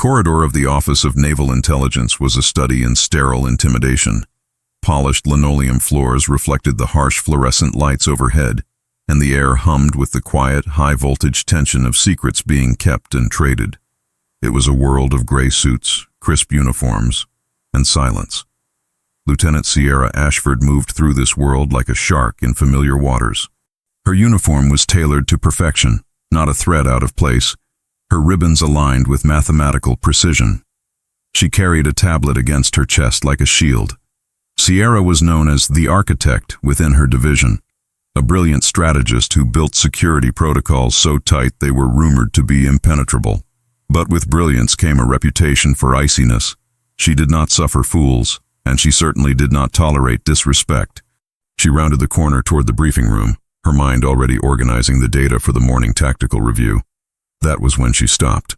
corridor of the Office of Naval Intelligence was a study in sterile intimidation. Polished linoleum floors reflected the harsh fluorescent lights overhead, and the air hummed with the quiet, high-voltage tension of secrets being kept and traded. It was a world of gray suits, crisp uniforms, and silence. Lieutenant Sierra Ashford moved through this world like a shark in familiar waters. Her uniform was tailored to perfection, not a thread out of place, her ribbons aligned with mathematical precision. She carried a tablet against her chest like a shield. Sierra was known as the architect within her division, a brilliant strategist who built security protocols so tight they were rumored to be impenetrable. But with brilliance came a reputation for iciness. She did not suffer fools, and she certainly did not tolerate disrespect. She rounded the corner toward the briefing room, her mind already organizing the data for the morning tactical review. That was when she stopped.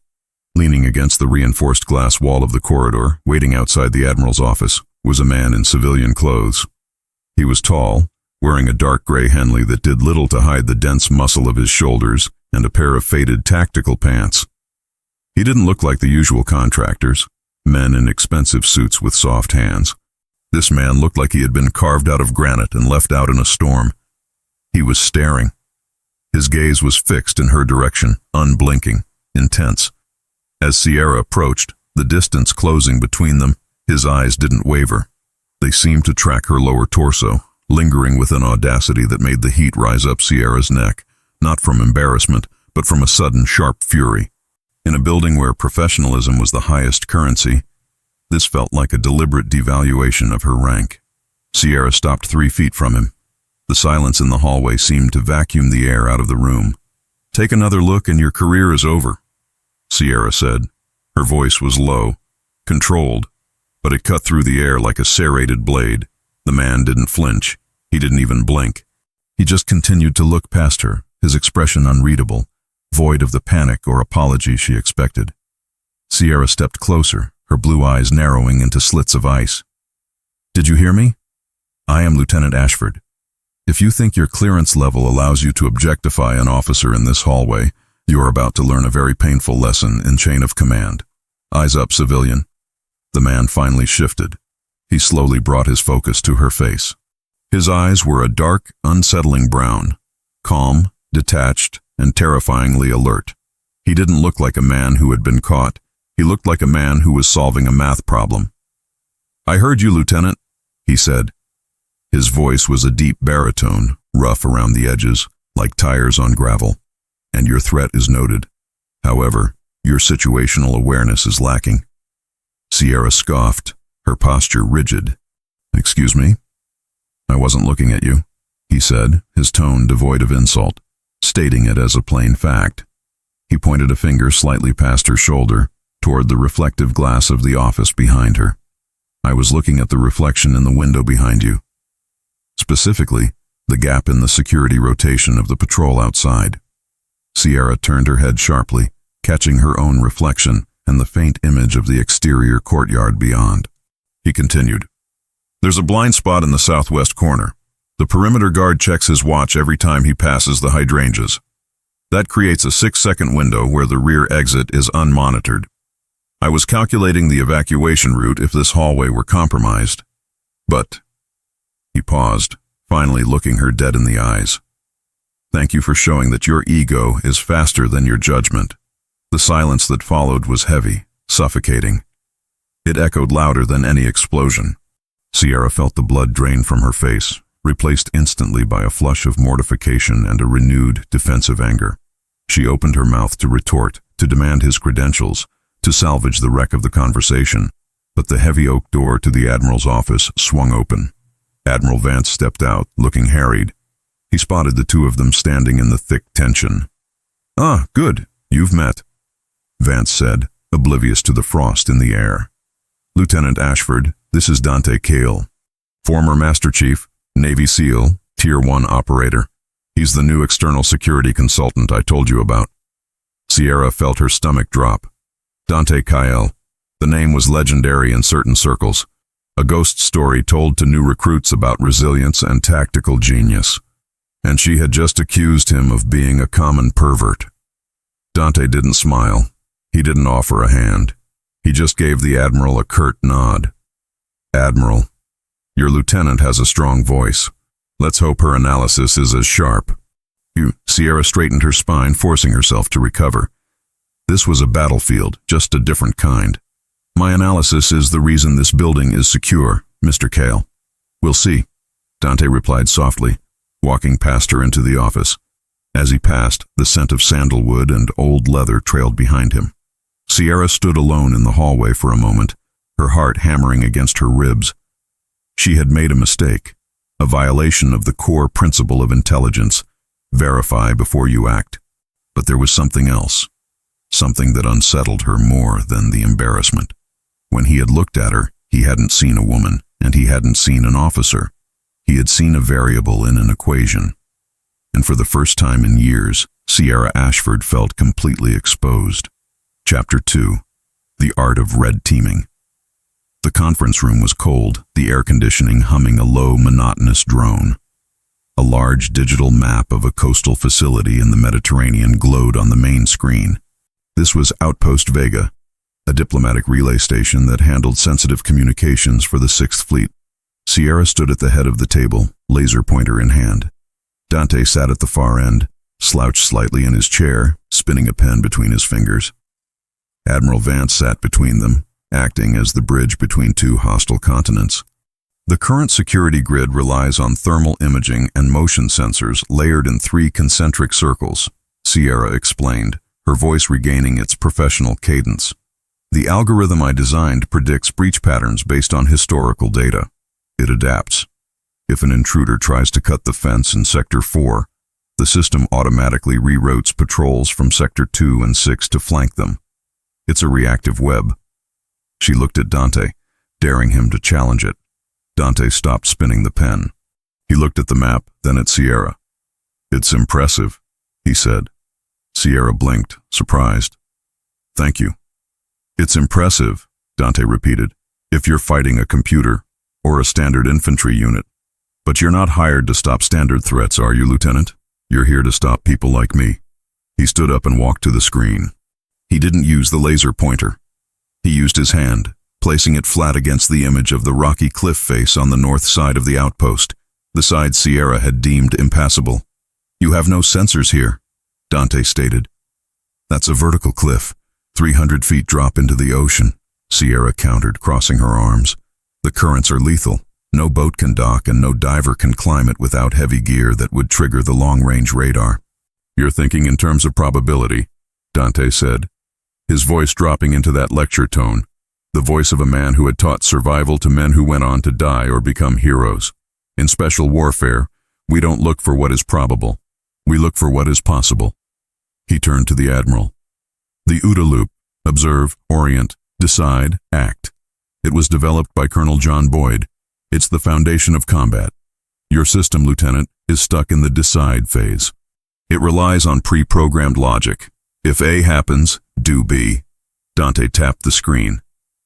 Leaning against the reinforced glass wall of the corridor, waiting outside the Admiral's office, was a man in civilian clothes. He was tall, wearing a dark gray Henley that did little to hide the dense muscle of his shoulders, and a pair of faded tactical pants. He didn't look like the usual contractors, men in expensive suits with soft hands. This man looked like he had been carved out of granite and left out in a storm. He was staring. His gaze was fixed in her direction, unblinking, intense. As Sierra approached, the distance closing between them, his eyes didn't waver. They seemed to track her lower torso, lingering with an audacity that made the heat rise up Sierra's neck, not from embarrassment, but from a sudden sharp fury. In a building where professionalism was the highest currency, this felt like a deliberate devaluation of her rank. Sierra stopped 3 feet from him. The silence in the hallway seemed to vacuum the air out of the room. "Take another look and your career is over," Sierra said. Her voice was low, controlled, but it cut through the air like a serrated blade. The man didn't flinch. He didn't even blink. He just continued to look past her, his expression unreadable, void of the panic or apology she expected. Sierra stepped closer, her blue eyes narrowing into slits of ice. "Did you hear me? I am Lieutenant Ashford. If you think your clearance level allows you to objectify an officer in this hallway, you are about to learn a very painful lesson in chain of command. Eyes up, civilian." The man finally shifted. He slowly brought his focus to her face. His eyes were a dark, unsettling brown, calm, detached, and terrifyingly alert. He didn't look like a man who had been caught. He looked like a man who was solving a math problem. "I heard you, Lieutenant," he said. His voice was a deep baritone, rough around the edges, like tires on gravel. "And your threat is noted. However, your situational awareness is lacking." Sierra scoffed, her posture rigid. "Excuse me?" "I wasn't looking at you," he said, his tone devoid of insult, stating it as a plain fact. He pointed a finger slightly past her shoulder, toward the reflective glass of the office behind her. "I was looking at the reflection in the window behind you. Specifically, the gap in the security rotation of the patrol outside." Sierra turned her head sharply, catching her own reflection and the faint image of the exterior courtyard beyond. He continued, "There's a blind spot in the southwest corner. The perimeter guard checks his watch every time he passes the hydrangeas. That creates a 6-second window where the rear exit is unmonitored. I was calculating the evacuation route if this hallway were compromised. But..." He paused, finally looking her dead in the eyes. "Thank you for showing that your ego is faster than your judgment." The silence that followed was heavy, suffocating. It echoed louder than any explosion. Sierra felt the blood drain from her face, replaced instantly by a flush of mortification and a renewed, defensive anger. She opened her mouth to retort, to demand his credentials, to salvage the wreck of the conversation, but the heavy oak door to the Admiral's office swung open. Admiral Vance stepped out, looking harried. He spotted the two of them standing in the thick tension. "Ah, good, you've met," Vance said, oblivious to the frost in the air. "Lieutenant Ashford, this is Dante Cale, former Master Chief, Navy SEAL, Tier 1 operator. He's the new external security consultant I told you about." Sierra felt her stomach drop. Dante Cale. The name was legendary in certain circles. A ghost story told to new recruits about resilience and tactical genius. And she had just accused him of being a common pervert. Dante didn't smile. He didn't offer a hand. He just gave the Admiral a curt nod. Admiral, your lieutenant has a strong voice. Let's hope her analysis is as sharp. Sierra straightened her spine, forcing herself to recover. This was a battlefield, just a different kind. My analysis is the reason this building is secure, Mr. Kale. We'll see, Dante replied softly, walking past her into the office. As he passed, the scent of sandalwood and old leather trailed behind him. Sierra stood alone in the hallway for a moment, her heart hammering against her ribs. She had made a mistake, a violation of the core principle of intelligence: verify before you act. But there was something else, something that unsettled her more than the embarrassment. When he had looked at her, he hadn't seen a woman, and he hadn't seen an officer. He had seen a variable in an equation. And for the first time in years, Sierra Ashford felt completely exposed. Chapter 2. The Art of Red Teaming. The conference room was cold, the air conditioning humming a low, monotonous drone. A large digital map of a coastal facility in the Mediterranean glowed on the main screen. This was Outpost Vega, a diplomatic relay station that handled sensitive communications for the Sixth Fleet. Sierra stood at the head of the table, laser pointer in hand. Dante sat at the far end, slouched slightly in his chair, spinning a pen between his fingers. Admiral Vance sat between them, acting as the bridge between two hostile continents. The current security grid relies on thermal imaging and motion sensors layered in 3 concentric circles, Sierra explained, her voice regaining its professional cadence. The algorithm I designed predicts breach patterns based on historical data. It adapts. If an intruder tries to cut the fence in Sector 4, the system automatically reroutes patrols from Sector 2 and 6 to flank them. It's a reactive web. She looked at Dante, daring him to challenge it. Dante stopped spinning the pen. He looked at the map, then at Sierra. It's impressive, he said. Sierra blinked, surprised. Thank you. It's impressive, Dante repeated, if you're fighting a computer or a standard infantry unit. But you're not hired to stop standard threats, are you, Lieutenant? You're here to stop people like me. He stood up and walked to the screen. He didn't use the laser pointer. He used his hand, placing it flat against the image of the rocky cliff face on the north side of the outpost, the side Sierra had deemed impassable. You have no sensors here, Dante stated. That's a vertical cliff, 300 feet drop into the ocean, Sierra countered, crossing her arms. The currents are lethal. No boat can dock and no diver can climb it without heavy gear that would trigger the long-range radar. You're thinking in terms of probability, Dante said, his voice dropping into that lecture tone, the voice of a man who had taught survival to men who went on to die or become heroes. In special warfare, we don't look for what is probable. We look for what is possible. He turned to the Admiral. The OODA loop: observe, orient, decide, act. It was developed by Colonel John Boyd. It's the foundation of combat. Your system, Lieutenant, is stuck in the decide phase. It relies on pre-programmed logic. If A happens, do B. Dante tapped the screen.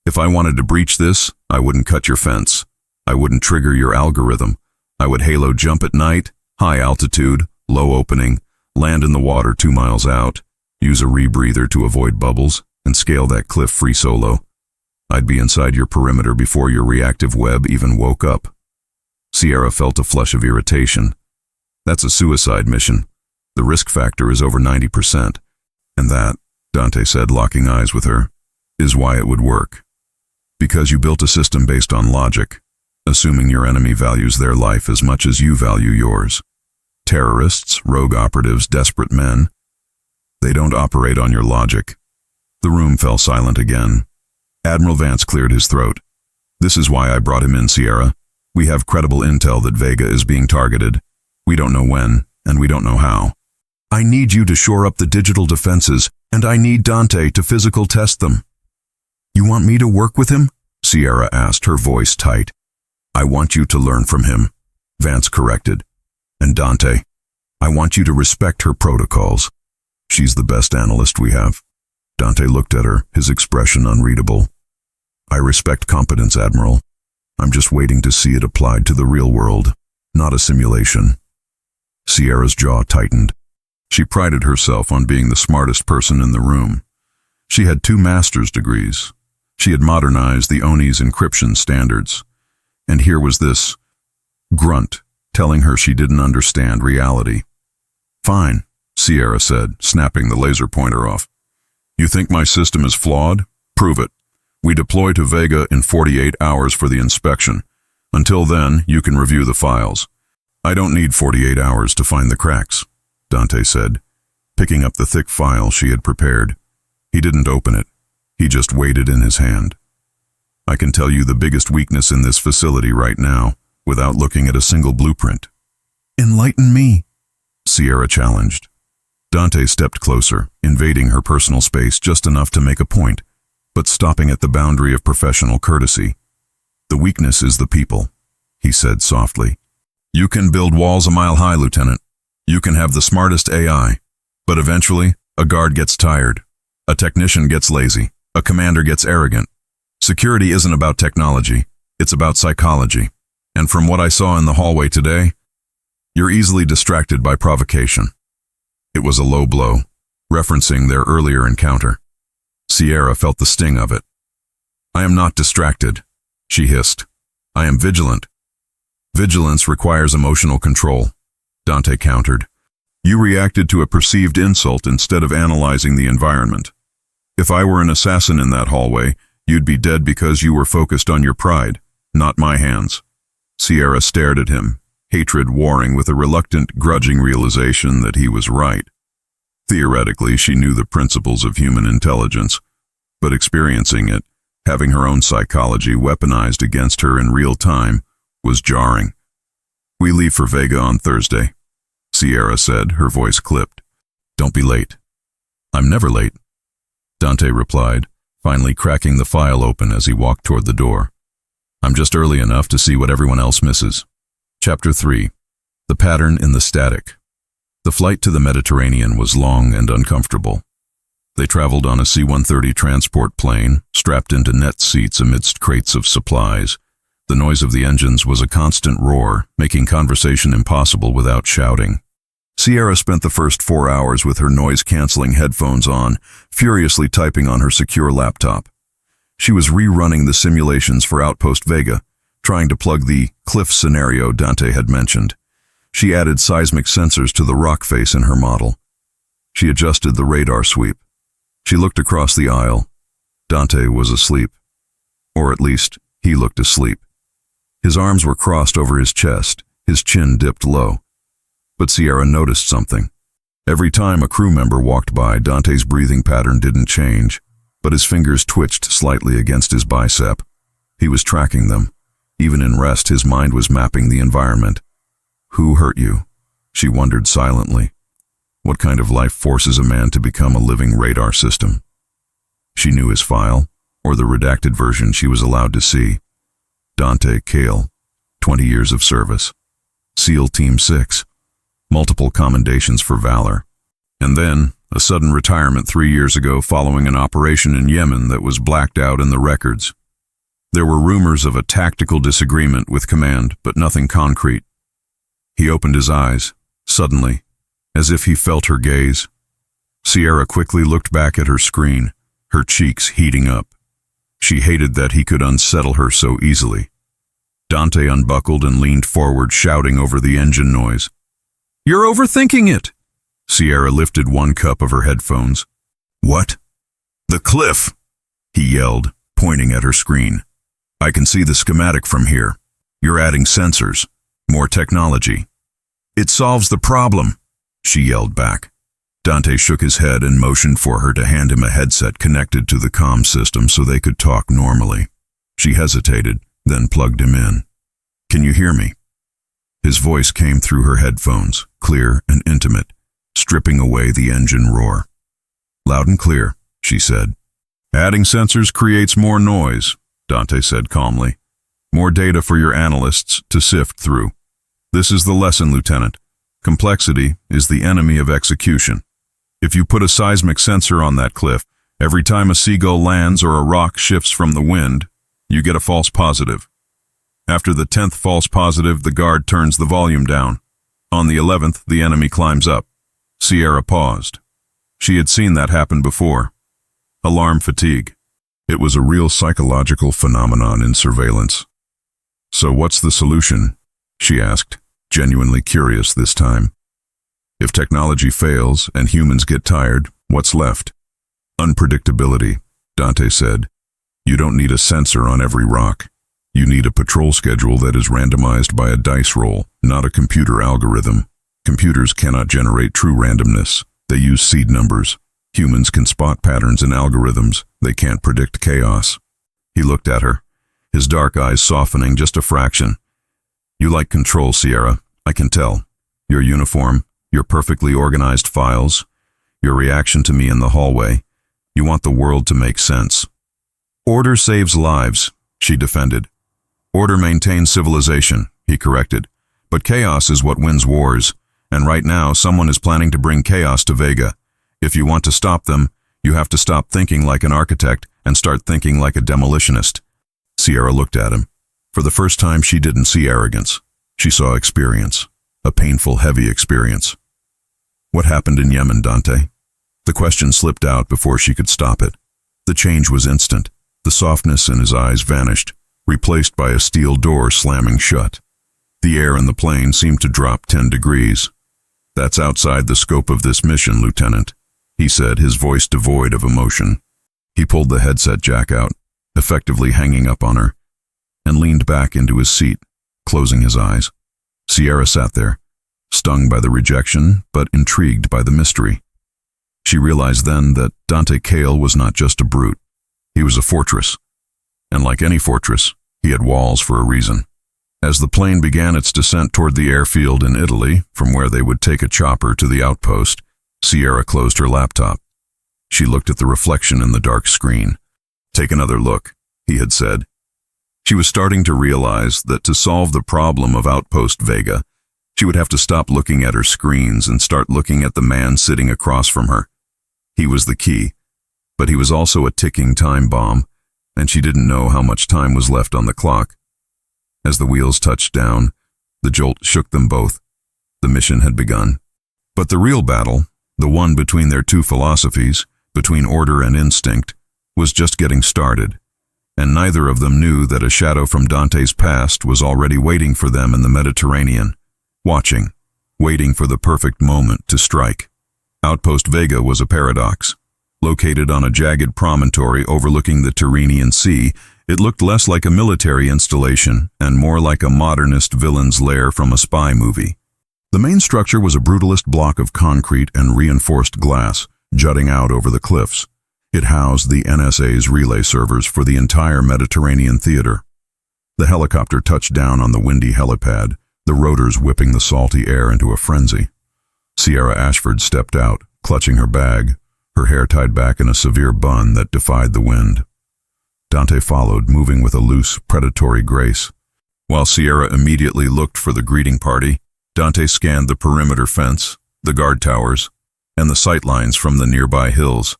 If I wanted to breach this, I wouldn't cut your fence. I wouldn't trigger your algorithm. I would halo jump at night, high altitude, low opening, land in the water 2 miles out, use a rebreather to avoid bubbles, and scale that cliff free solo. I'd be inside your perimeter before your reactive web even woke up. Sierra felt a flush of irritation. That's a suicide mission. The risk factor is over 90%. And that, Dante said, locking eyes with her, is why it would work. Because you built a system based on logic, assuming your enemy values their life as much as you value yours. Terrorists, rogue operatives, desperate men, they don't operate on your logic. The room fell silent again. Admiral Vance cleared his throat. This is why I brought him in, Sierra. We have credible intel that Vega is being targeted. We don't know when, and we don't know how. I need you to shore up the digital defenses, and I need Dante to physical test them. You want me to work with him? Sierra asked, her voice tight. I want you to learn from him, Vance corrected. And Dante, I want you to respect her protocols. She's the best analyst we have. Dante looked at her, his expression unreadable. I respect competence, Admiral. I'm just waiting to see it applied to the real world, not a simulation. Sierra's jaw tightened. She prided herself on being the smartest person in the room. She had 2 master's degrees, She had modernized the ONI's encryption standards. And here was this grunt telling her she didn't understand reality. "Fine," Sierra said, snapping the laser pointer off. "You think my system is flawed? Prove it. We deploy to Vega in 48 hours for the inspection. Until then, you can review the files." "I don't need 48 hours to find the cracks," Dante said, picking up the thick file she had prepared. He didn't open it. He just weighed it in his hand. "I can tell you the biggest weakness in this facility right now, without looking at a single blueprint." "Enlighten me," Sierra challenged. Dante stepped closer, invading her personal space just enough to make a point, but stopping at the boundary of professional courtesy. "The weakness is the people," he said softly. "You can build walls a mile high, Lieutenant. You can have the smartest AI. But eventually, a guard gets tired. A technician gets lazy. A commander gets arrogant. Security isn't about technology. It's about psychology. And from what I saw in the hallway today, you're easily distracted by provocation." It was a low blow, referencing their earlier encounter. Sierra felt the sting of it. "I am not distracted," she hissed. "I am vigilant." "Vigilance requires emotional control," Dante countered. "You reacted to a perceived insult instead of analyzing the environment. If I were an assassin in that hallway, you'd be dead because you were focused on your pride, not my hands." Sierra stared at him, hatred warring with a reluctant, grudging realization that he was right. Theoretically, she knew the principles of human intelligence, but experiencing it, having her own psychology weaponized against her in real time, was jarring. "We leave for Vega on Thursday," Sierra said, her voice clipped. "Don't be late." "I'm never late," Dante replied, finally cracking the file open as he walked toward the door. "I'm just early enough to see what everyone else misses." Chapter 3. The Pattern in the Static. The flight to the Mediterranean was long and uncomfortable. They traveled on a C-130 transport plane, strapped into net seats amidst crates of supplies. The noise of the engines was a constant roar, making conversation impossible without shouting. Sierra spent the first 4 hours with her noise-canceling headphones on, furiously typing on her secure laptop. She was rerunning the simulations for Outpost Vega, trying to plug the cliff scenario Dante had mentioned. She added seismic sensors to the rock face in her model. She adjusted the radar sweep. She looked across the aisle. Dante was asleep. Or at least, he looked asleep. His arms were crossed over his chest, his chin dipped low. But Sierra noticed something. Every time a crew member walked by, Dante's breathing pattern didn't change, but his fingers twitched slightly against his bicep. He was tracking them. Even in rest, his mind was mapping the environment. Who hurt you? She wondered silently. What kind of life forces a man to become a living radar system? She knew his file, or the redacted version she was allowed to see. Dante Cale, 20 years of service. SEAL Team 6. Multiple commendations for valor. And then, a sudden retirement 3 years ago following an operation in Yemen that was blacked out in the records. There were rumors of a tactical disagreement with command, but nothing concrete. He opened his eyes, suddenly, as if he felt her gaze. Sierra quickly looked back at her screen, her cheeks heating up. She hated that he could unsettle her so easily. Dante unbuckled and leaned forward, shouting over the engine noise. "You're overthinking it!" Sierra lifted one cup of her headphones. "What?" "The cliff!" he yelled, pointing at her screen. "I can see the schematic from here. You're adding sensors. More technology." "It solves the problem," she yelled back. Dante shook his head and motioned for her to hand him a headset connected to the comm system so they could talk normally. She hesitated, then plugged him in. "Can you hear me?" His voice came through her headphones, clear and intimate, stripping away the engine roar. "Loud and clear," she said. "Adding sensors creates more noise," Dante said calmly. "More data for your analysts to sift through. This is the lesson, Lieutenant. Complexity is the enemy of execution. If you put a seismic sensor on that cliff, every time a seagull lands or a rock shifts from the wind, you get a false positive. After the 10th false positive, the guard turns the volume down. On the 11th, the enemy climbs up." Sierra paused. She had seen that happen before. Alarm fatigue. It was a real psychological phenomenon in surveillance. "So what's the solution?" she asked, genuinely curious this time. "If technology fails and humans get tired, what's left?" "Unpredictability," Dante said. "You don't need a sensor on every rock. You need a patrol schedule that is randomized by a dice roll, not a computer algorithm. Computers cannot generate true randomness. They use seed numbers. Humans can spot patterns in algorithms. They can't predict chaos." He looked at her, his dark eyes softening just a fraction. "You like control, Sierra. I can tell. Your uniform, your perfectly organized files, your reaction to me in the hallway. You want the world to make sense." "Order saves lives," she defended. "Order maintains civilization," he corrected. "But chaos is what wins wars, and right now someone is planning to bring chaos to Vega. If you want to stop them, you have to stop thinking like an architect and start thinking like a demolitionist." Sierra looked at him. For the first time, she didn't see arrogance. She saw experience, a painful, heavy experience. "What happened in Yemen, Dante?" The question slipped out before she could stop it. The change was instant. The softness in his eyes vanished, replaced by a steel door slamming shut. The air in the plane seemed to drop 10 degrees. "That's outside the scope of this mission, Lieutenant," he said, his voice devoid of emotion. He pulled the headset jack out, effectively hanging up on her, and leaned back into his seat, closing his eyes. Sierra sat there, stung by the rejection, but intrigued by the mystery. She realized then that Dante Cale was not just a brute. He was a fortress. And like any fortress, he had walls for a reason. As the plane began its descent toward the airfield in Italy, from where they would take a chopper to the outpost, Sierra closed her laptop. She looked at the reflection in the dark screen. "Take another look," he had said. She was starting to realize that to solve the problem of Outpost Vega, she would have to stop looking at her screens and start looking at the man sitting across from her. He was the key, but he was also a ticking time bomb, and she didn't know how much time was left on the clock. As the wheels touched down, the jolt shook them both. The mission had begun. But the real battle, the one between their two philosophies, between order and instinct, was just getting started, and neither of them knew that a shadow from Dante's past was already waiting for them in the Mediterranean, watching, waiting for the perfect moment to strike. Outpost Vega was a paradox. Located on a jagged promontory overlooking the Tyrrhenian Sea, it looked less like a military installation and more like a modernist villain's lair from a spy movie. The main structure was a brutalist block of concrete and reinforced glass, jutting out over the cliffs. It housed the NSA's relay servers for the entire Mediterranean theater. The helicopter touched down on the windy helipad, the rotors whipping the salty air into a frenzy. Sierra Ashford stepped out, clutching her bag, her hair tied back in a severe bun that defied the wind. Dante followed, moving with a loose, predatory grace. While Sierra immediately looked for the greeting party, Dante scanned the perimeter fence, the guard towers, and the sightlines from the nearby hills.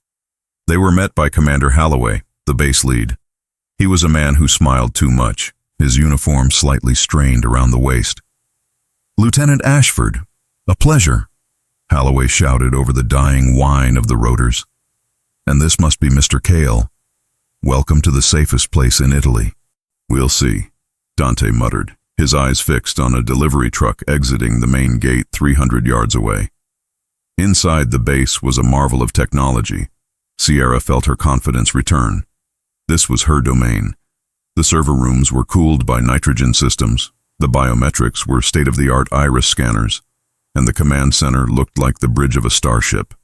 They were met by Commander Holloway, the base lead. He was a man who smiled too much, his uniform slightly strained around the waist. "Lieutenant Ashford, a pleasure," Holloway shouted over the dying whine of the rotors. "And this must be Mr. Cale. Welcome to the safest place in Italy." "We'll see," Dante muttered, his eyes fixed on a delivery truck exiting the main gate 300 yards away. Inside the base was a marvel of technology. Sierra felt her confidence return. This was her domain. The server rooms were cooled by nitrogen systems, the biometrics were state-of-the-art iris scanners, and the command center looked like the bridge of a starship.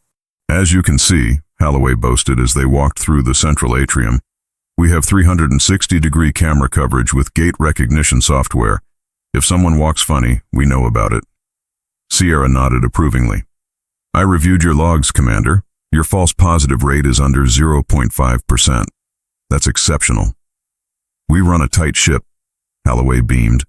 "As you can see," Holloway boasted as they walked through the central atrium, "we have 360-degree camera coverage with gate recognition software. If someone walks funny, we know about it." Sierra nodded approvingly. "I reviewed your logs, Commander. Your false positive rate is under 0.5%. That's exceptional." "We run a tight ship," Holloway beamed.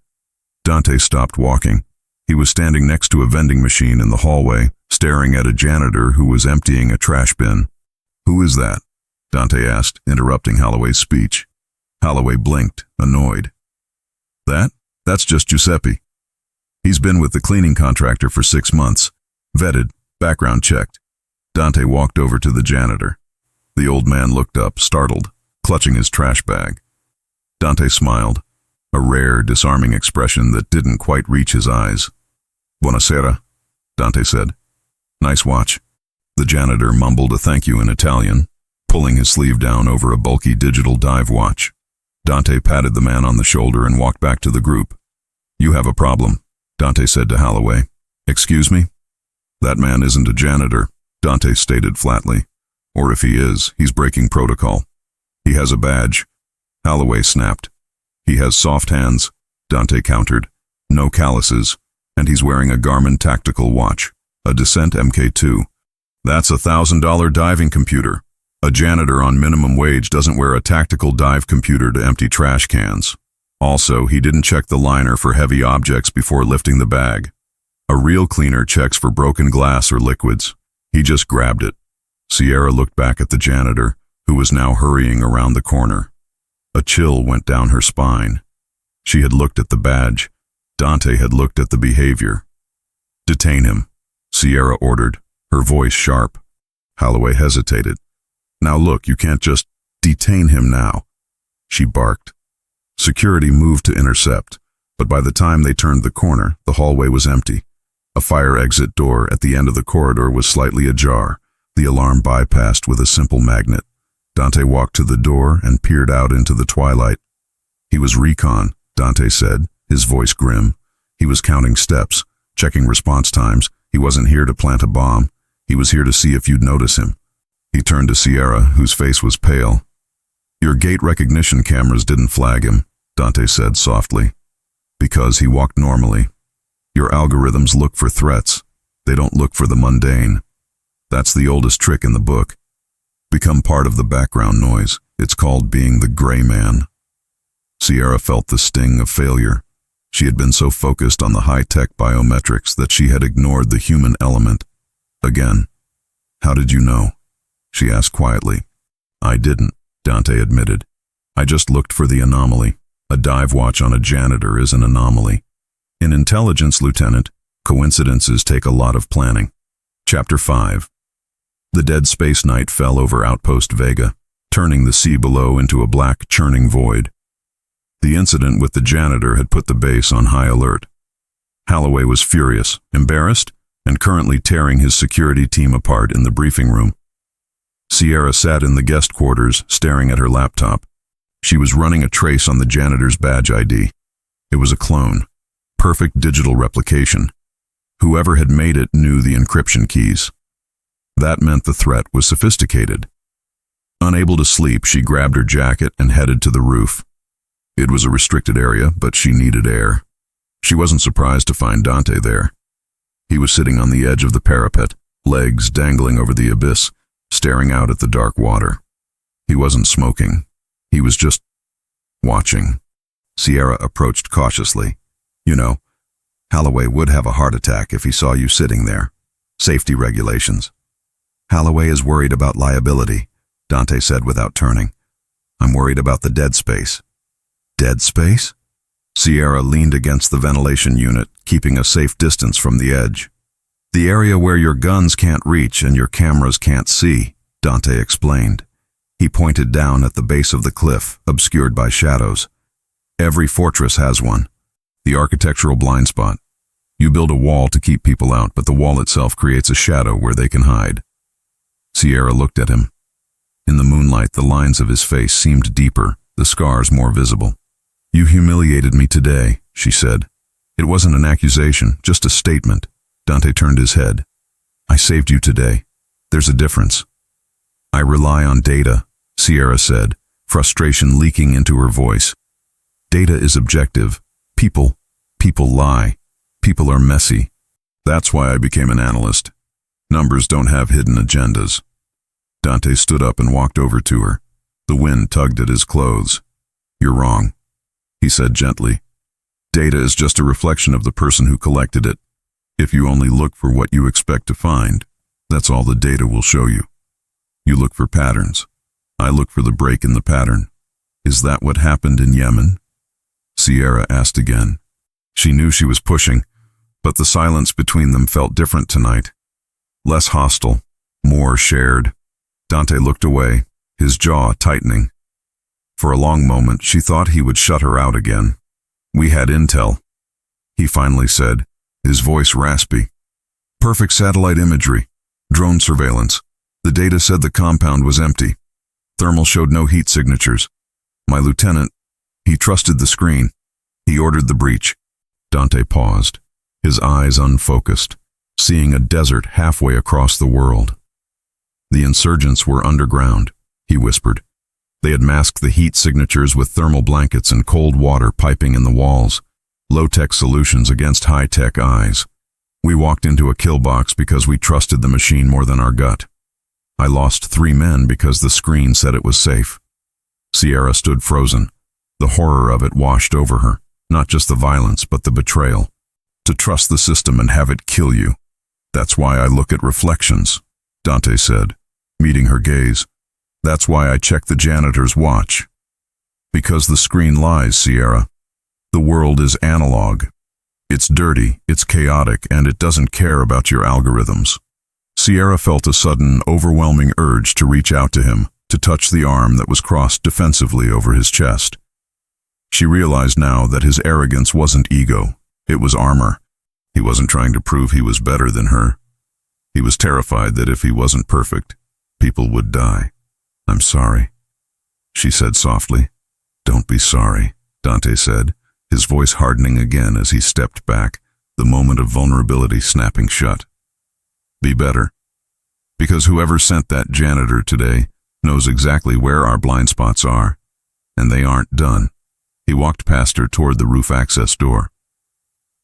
Dante stopped walking. He was standing next to a vending machine in the hallway, staring at a janitor who was emptying a trash bin. "Who is that?" Dante asked, interrupting Holloway's speech. Holloway blinked, annoyed. That's just Giuseppe. He's been with the cleaning contractor for 6 months. Vetted, background checked." Dante walked over to the janitor. The old man looked up, startled. clutching his trash bag. Dante smiled, a rare, disarming expression that didn't quite reach his eyes. "Buonasera," Dante said. "Nice watch." The janitor mumbled a thank you in Italian, pulling his sleeve down over a bulky digital dive watch. Dante patted the man on the shoulder and walked back to the group. "You have a problem," Dante said to Holloway. "Excuse me?" "That man isn't a janitor," Dante stated flatly. "Or if he is, he's breaking protocol. He has a badge." Holloway snapped. "He has soft hands," Dante countered. "No calluses, and he's wearing a Garmin tactical watch, a Descent MK2. That's a $1,000 diving computer. A janitor on minimum wage doesn't wear a tactical dive computer to empty trash cans. Also, he didn't check the liner for heavy objects before lifting the bag. A real cleaner checks for broken glass or liquids. He just grabbed it." Sierra looked back at the janitor, who was now hurrying around the corner. A chill went down her spine. She had looked at the badge. Dante had looked at the behavior. "Detain him," Sierra ordered, her voice sharp. Holloway hesitated. "Now look, you can't just detain him now," she barked. Security moved to intercept, but by the time they turned the corner, the hallway was empty. A fire exit door at the end of the corridor was slightly ajar, the alarm bypassed with a simple magnet. Dante walked to the door and peered out into the twilight. "He was recon," Dante said, his voice grim. "He was counting steps, checking response times. He wasn't here to plant a bomb. He was here to see if you'd notice him." He turned to Sierra, whose face was pale. "Your gait recognition cameras didn't flag him," Dante said softly. "Because he walked normally. Your algorithms look for threats. They don't look for the mundane. That's the oldest trick in the book. Become part of the background noise. It's called being the gray man." Sierra felt the sting of failure. She had been so focused on the high-tech biometrics that she had ignored the human element. Again. "How did you know?" she asked quietly. "I didn't," Dante admitted. "I just looked for the anomaly. A dive watch on a janitor is an anomaly. In intelligence, Lieutenant, coincidences take a lot of planning." Chapter 5. The dead space night fell over Outpost Vega, turning the sea below into a black, churning void. The incident with the janitor had put the base on high alert. Holloway was furious, embarrassed, and currently tearing his security team apart in the briefing room. Sierra sat in the guest quarters, staring at her laptop. She was running a trace on the janitor's badge ID. It was a clone. Perfect digital replication. Whoever had made it knew the encryption keys. That meant the threat was sophisticated. Unable to sleep, she grabbed her jacket and headed to the roof. It was a restricted area, but she needed air. She wasn't surprised to find Dante there. He was sitting on the edge of the parapet, legs dangling over the abyss, staring out at the dark water. He wasn't smoking. He was just watching. Sierra approached cautiously. "You know, Holloway would have a heart attack if he saw you sitting there. Safety regulations." "Holloway is worried about liability," Dante said without turning. "I'm worried about the dead space." "Dead space?" Sierra leaned against the ventilation unit, keeping a safe distance from the edge. "The area where your guns can't reach and your cameras can't see," Dante explained. He pointed down at the base of the cliff, obscured by shadows. "Every fortress has one. The architectural blind spot. You build a wall to keep people out, but the wall itself creates a shadow where they can hide." Sierra looked at him. In the moonlight, the lines of his face seemed deeper, the scars more visible. "You humiliated me today," she said. It wasn't an accusation, just a statement. Dante turned his head. "I saved you today. There's a difference." "I rely on data," Sierra said, frustration leaking into her voice. "Data is objective. People lie. People are messy. That's why I became an analyst. Numbers don't have hidden agendas." Dante stood up and walked over to her. The wind tugged at his clothes. "You're wrong," he said gently. "Data is just a reflection of the person who collected it. If you only look for what you expect to find, that's all the data will show you. You look for patterns. I look for the break in the pattern. Is that what happened in Yemen?" Sierra asked again. She knew she was pushing, but the silence between them felt different tonight. Less hostile, more shared. Dante looked away, his jaw tightening. For a long moment, she thought he would shut her out again. "We had intel," he finally said, his voice raspy. "Perfect satellite imagery. Drone surveillance. The data said the compound was empty. Thermal showed no heat signatures. My lieutenant, he trusted the screen. He ordered the breach." Dante paused, his eyes unfocused, seeing a desert halfway across the world. "The insurgents were underground," he whispered. "They had masked the heat signatures with thermal blankets and cold water piping in the walls. Low-tech solutions against high-tech eyes. We walked into a kill box because we trusted the machine more than our gut. I lost 3 men because the screen said it was safe." Sierra stood frozen. The horror of it washed over her, not just the violence, but the betrayal. To trust the system and have it kill you. "That's why I look at reflections," Dante said, meeting her gaze. "That's why I check the janitor's watch. Because the screen lies, Sierra. The world is analog. It's dirty, it's chaotic, and it doesn't care about your algorithms." Sierra felt a sudden, overwhelming urge to reach out to him, to touch the arm that was crossed defensively over his chest. She realized now that his arrogance wasn't ego, it was armor. He wasn't trying to prove he was better than her. He was terrified that if he wasn't perfect, people would die. "I'm sorry," she said softly. "Don't be sorry," Dante said, his voice hardening again as he stepped back, the moment of vulnerability snapping shut. "Be better. Because whoever sent that janitor today knows exactly where our blind spots are, and they aren't done." He walked past her toward the roof access door.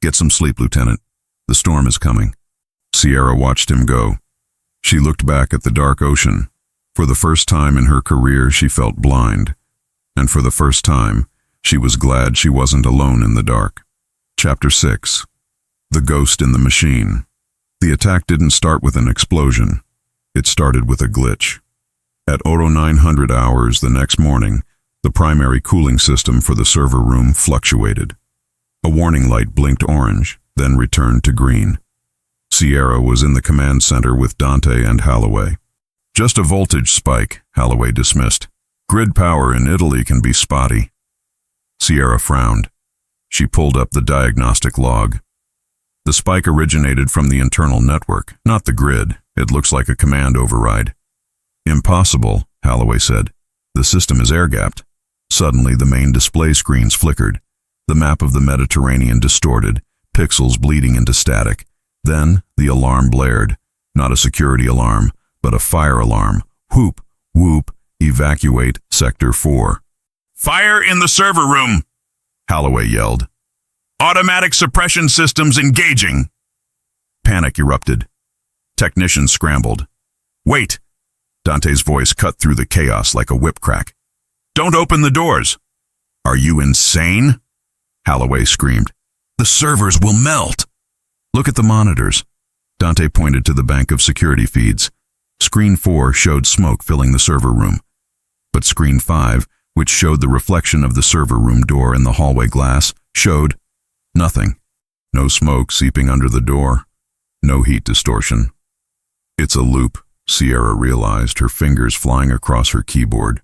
"Get some sleep, Lieutenant. The storm is coming." Sierra watched him go. She looked back at the dark ocean. For the first time in her career, she felt blind. And for the first time, she was glad she wasn't alone in the dark. Chapter 6. The Ghost in the Machine. The attack didn't start with an explosion. It started with a glitch. At 0900 hours the next morning, the primary cooling system for the server room fluctuated. A warning light blinked orange, then returned to green. Sierra was in the command center with Dante and Holloway. "Just a voltage spike," Holloway dismissed. "Grid power in Italy can be spotty." Sierra frowned. She pulled up the diagnostic log. The spike originated from the internal network, not the grid. It looks like a command override. "Impossible," Holloway said. "The system is air-gapped." Suddenly, the main display screens flickered. The map of the Mediterranean distorted, pixels bleeding into static. Then, the alarm blared. Not a security alarm, but a fire alarm. "Whoop, whoop, evacuate Sector 4. "Fire in the server room!" Holloway yelled. "Automatic suppression systems engaging!" Panic erupted. Technicians scrambled. "Wait!" Dante's voice cut through the chaos like a whip crack. "Don't open the doors!" "Are you insane?" Holloway screamed. "The servers will melt!" "Look at the monitors." Dante pointed to the bank of security feeds. Screen 4 showed smoke filling the server room. But Screen 5, which showed the reflection of the server room door in the hallway glass, showed nothing. No smoke seeping under the door. No heat distortion. "It's a loop," Sierra realized, her fingers flying across her keyboard.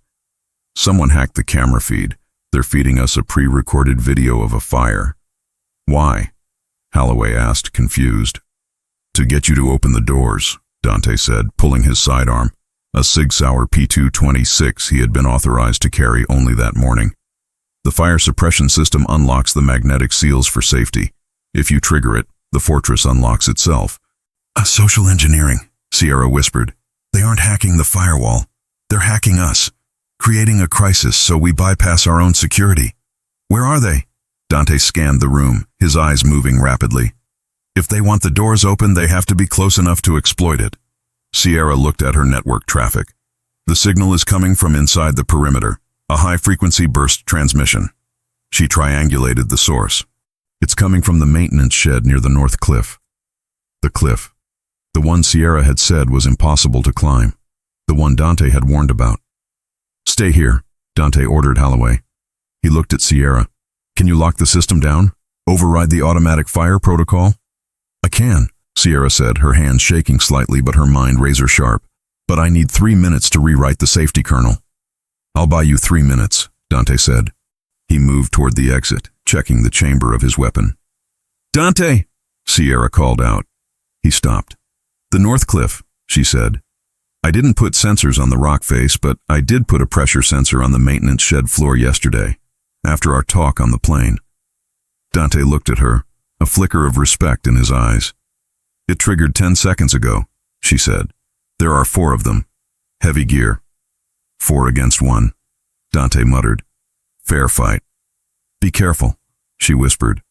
"Someone hacked the camera feed. They're feeding us a pre-recorded video of a fire." "Why?" Holloway asked, confused. "To get you to open the doors," Dante said, pulling his sidearm. A Sig Sauer P226 he had been authorized to carry only that morning. "The fire suppression system unlocks the magnetic seals for safety. If you trigger it, the fortress unlocks itself." "Social engineering," Sierra whispered. "They aren't hacking the firewall. They're hacking us, creating a crisis so we bypass our own security." "Where are they?" Dante scanned the room, his eyes moving rapidly. "If they want the doors open, they have to be close enough to exploit it." Sierra looked at her network traffic. "The signal is coming from inside the perimeter, a high-frequency burst transmission." She triangulated the source. "It's coming from the maintenance shed near the north cliff." The cliff. The one Sierra had said was impossible to climb. The one Dante had warned about. "Stay here," Dante ordered Holloway. He looked at Sierra. "Can you lock the system down? Override the automatic fire protocol?" "I can," Sierra said, her hands shaking slightly but her mind razor-sharp. "But I need 3 minutes to rewrite the safety kernel." "I'll buy you 3 minutes," Dante said. He moved toward the exit, checking the chamber of his weapon. "Dante!" Sierra called out. He stopped. "The North Cliff," she said. "I didn't put sensors on the rock face, but I did put a pressure sensor on the maintenance shed floor yesterday, after our talk on the plane." Dante looked at her, a flicker of respect in his eyes. "It triggered 10 seconds ago," she said. "There are 4 of them. Heavy gear." 4 against 1, Dante muttered. "Fair fight." "Be careful," she whispered.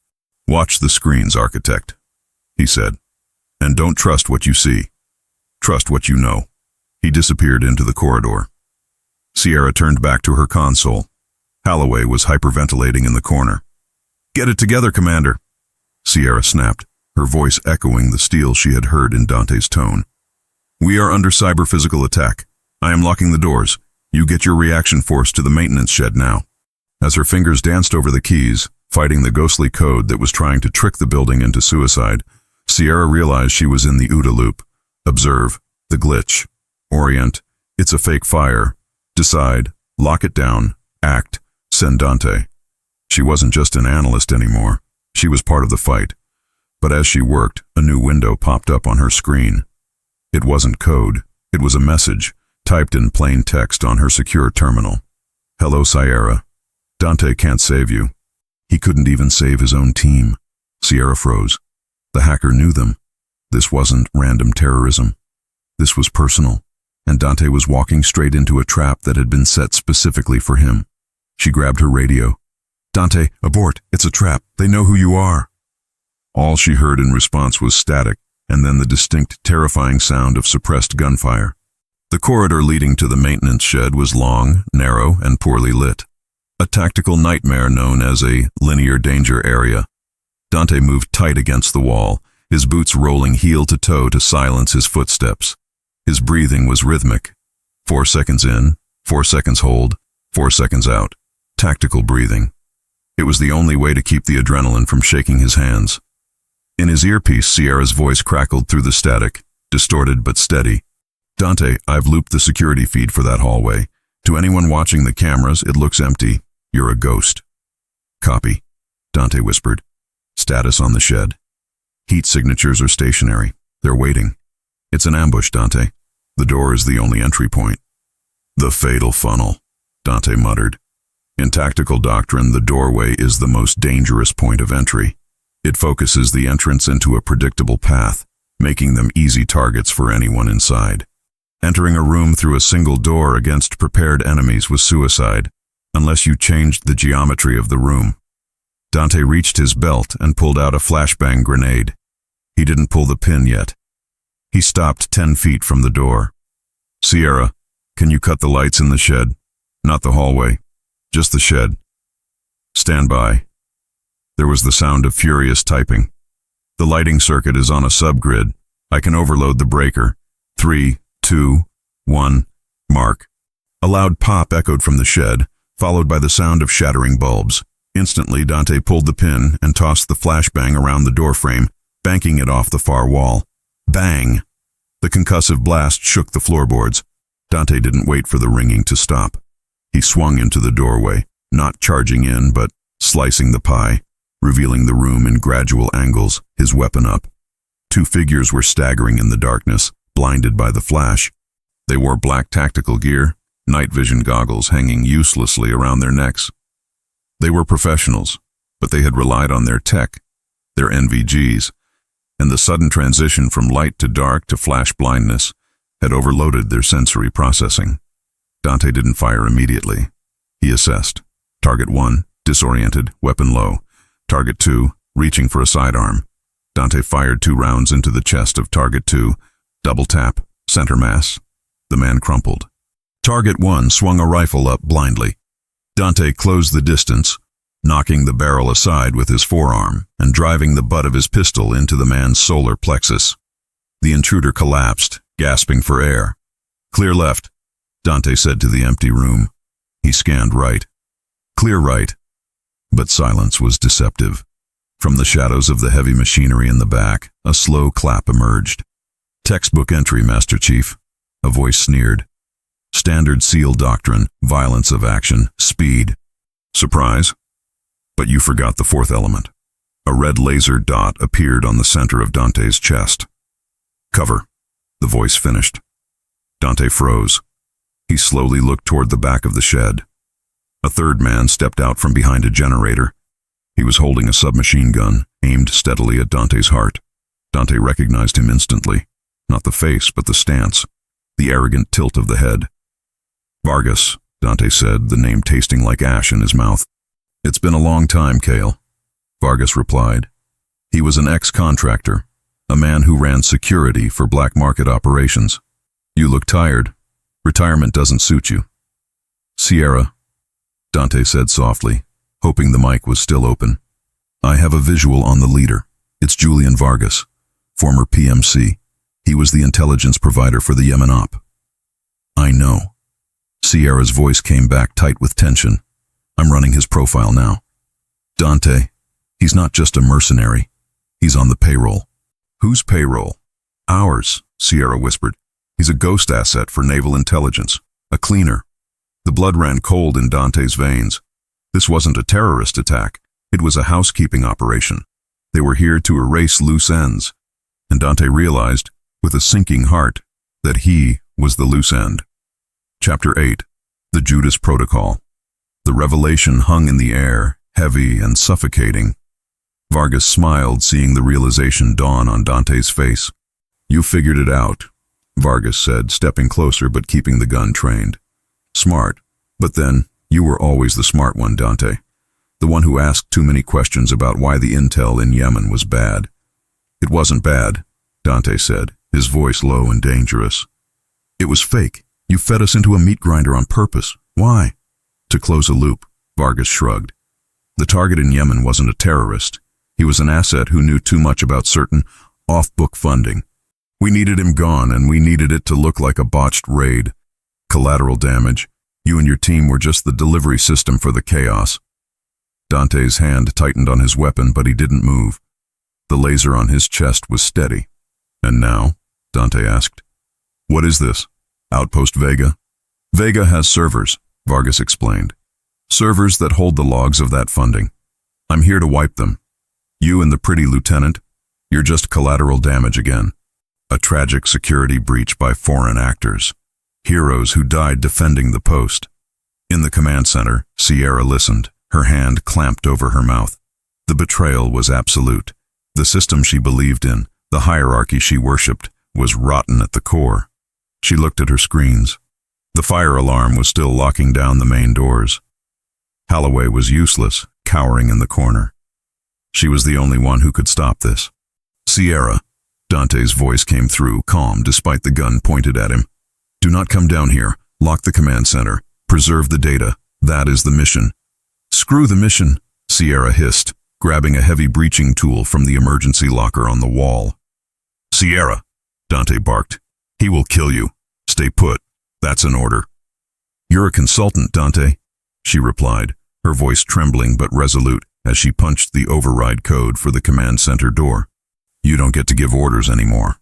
"Watch the screens, architect," he said. "And don't trust what you see. Trust what you know." He disappeared into the corridor. Sierra turned back to her console. Holloway was hyperventilating in the corner. "Get it together, Commander," Sierra snapped, her voice echoing the steel she had heard in Dante's tone. "We are under cyber-physical attack. I am locking the doors. You get your reaction force to the maintenance shed now." As her fingers danced over the keys, fighting the ghostly code that was trying to trick the building into suicide, Sierra realized she was in the OODA loop. Observe, the glitch. Orient, it's a fake fire. Decide, lock it down, act, send Dante. She wasn't just an analyst anymore. She was part of the fight. But as she worked, a new window popped up on her screen. It wasn't code. It was a message, typed in plain text on her secure terminal. "Hello, Sierra. Dante can't save you." He couldn't even save his own team. Sierra froze. The hacker knew them. This wasn't random terrorism. This was personal, and Dante was walking straight into a trap that had been set specifically for him. She grabbed her radio. "Dante, abort. It's a trap. They know who you are." All she heard in response was static, and then the distinct, terrifying sound of suppressed gunfire. The corridor leading to the maintenance shed was long, narrow, and poorly lit. A tactical nightmare known as a linear danger area. Dante moved tight against the wall, his boots rolling heel to toe to silence his footsteps. His breathing was rhythmic. 4 seconds in, 4 seconds hold, 4 seconds out. Tactical breathing. It was the only way to keep the adrenaline from shaking his hands. In his earpiece, Sierra's voice crackled through the static, distorted but steady. "Dante, I've looped the security feed for that hallway. To anyone watching the cameras, it looks empty. You're a ghost." "Copy," Dante whispered. "Status on the shed. Heat signatures are stationary. They're waiting. It's an ambush, Dante. The door is the only entry point." "The fatal funnel," Dante muttered. "In tactical doctrine, the doorway is the most dangerous point of entry. It focuses the entrance into a predictable path, making them easy targets for anyone inside. Entering a room through a single door against prepared enemies was suicide, unless you changed the geometry of the room." Dante reached his belt and pulled out a flashbang grenade. He didn't pull the pin yet. He stopped 10 feet from the door. "Sierra, can you cut the lights in the shed? Not the hallway, just the shed. Stand by." There was the sound of furious typing. "The lighting circuit is on a subgrid. I can overload the breaker. 3, 2, 1, mark." A loud pop echoed from the shed, followed by the sound of shattering bulbs. Instantly, Dante pulled the pin and tossed the flashbang around the doorframe, banking it off the far wall. Bang! The concussive blast shook the floorboards. Dante didn't wait for the ringing to stop. He swung into the doorway, not charging in, but slicing the pie, revealing the room in gradual angles, his weapon up. 2 figures were staggering in the darkness, blinded by the flash. They wore black tactical gear, night vision goggles hanging uselessly around their necks. They were professionals, but they had relied on their tech, their NVGs, and the sudden transition from light to dark to flash blindness had overloaded their sensory processing. Dante didn't fire immediately. He assessed. Target 1, disoriented, weapon low. Target 2, reaching for a sidearm. Dante fired 2 rounds into the chest of Target 2. Double tap, center mass. The man crumpled. Target 1 swung a rifle up blindly. Dante closed the distance, knocking the barrel aside with his forearm and driving the butt of his pistol into the man's solar plexus. The intruder collapsed, gasping for air. "Clear left," Dante said to the empty room. He scanned right. "Clear right." But silence was deceptive. From the shadows of the heavy machinery in the back, a slow clap emerged. "Textbook entry, Master Chief," a voice sneered. "Standard SEAL doctrine, violence of action, speed, Surprise? But you forgot the fourth element. A red laser dot appeared on the center of Dante's chest. Cover, the voice finished. Dante froze. He slowly looked toward the back of the shed. A third man stepped out from behind a generator. He was holding a submachine gun, aimed steadily at Dante's heart. Dante recognized him instantly. Not the face, but the stance, the arrogant tilt of the head. Vargas, Dante said, the name tasting like ash in his mouth. It's been a long time, Cale, Vargas replied. He was an ex-contractor, a man who ran security for black market operations. You look tired. Retirement doesn't suit you. Sierra, Dante said softly, hoping the mic was still open. I have a visual on the leader. It's Julian Vargas, former PMC. He was the intelligence provider for the Yemen op. I know. Sierra's voice came back tight with tension. I'm running his profile now. Dante, he's not just a mercenary. He's on the payroll. Whose payroll? Ours, Sierra whispered. He's a ghost asset for naval intelligence, a cleaner. The blood ran cold in Dante's veins. This wasn't a terrorist attack. It was a housekeeping operation. They were here to erase loose ends. And Dante realized, with a sinking heart, that he was the loose end. Chapter 8. The Judas Protocol. The revelation hung in the air, heavy and suffocating. Vargas smiled, seeing the realization dawn on Dante's face. You figured it out, Vargas said, stepping closer but keeping the gun trained. Smart, but then you were always the smart one, Dante. The one who asked too many questions about why the intel in Yemen was bad. It wasn't bad, Dante said, his voice low and dangerous. It was fake. You fed us into a meat grinder on purpose. Why? To close a loop, Vargas shrugged. The target in Yemen wasn't a terrorist. He was an asset who knew too much about certain off-book funding. We needed him gone, and we needed it to look like a botched raid. Collateral damage. You and your team were just the delivery system for the chaos. Dante's hand tightened on his weapon, but he didn't move. The laser on his chest was steady. And now? Dante asked. What is this? Outpost Vega? Vega has servers, Vargas explained. Servers that hold the logs of that funding. I'm here to wipe them. You and the pretty lieutenant, you're just collateral damage again. A tragic security breach by foreign actors. Heroes who died defending the post. In the command center, Sierra listened, her hand clamped over her mouth. The betrayal was absolute. The system she believed in, the hierarchy she worshipped, was rotten at the core. She looked at her screens. The fire alarm was still locking down the main doors. Holloway was useless, cowering in the corner. She was the only one who could stop this. Sierra, Dante's voice came through, calm despite the gun pointed at him. Do not come down here. Lock the command center. Preserve the data. That is the mission. Screw the mission, Sierra hissed, grabbing a heavy breaching tool from the emergency locker on the wall. Sierra, Dante barked. He will kill you. Stay put. That's an order. You're a consultant, Dante, she replied, her voice trembling but resolute as she punched the override code for the command center door. You don't get to give orders anymore.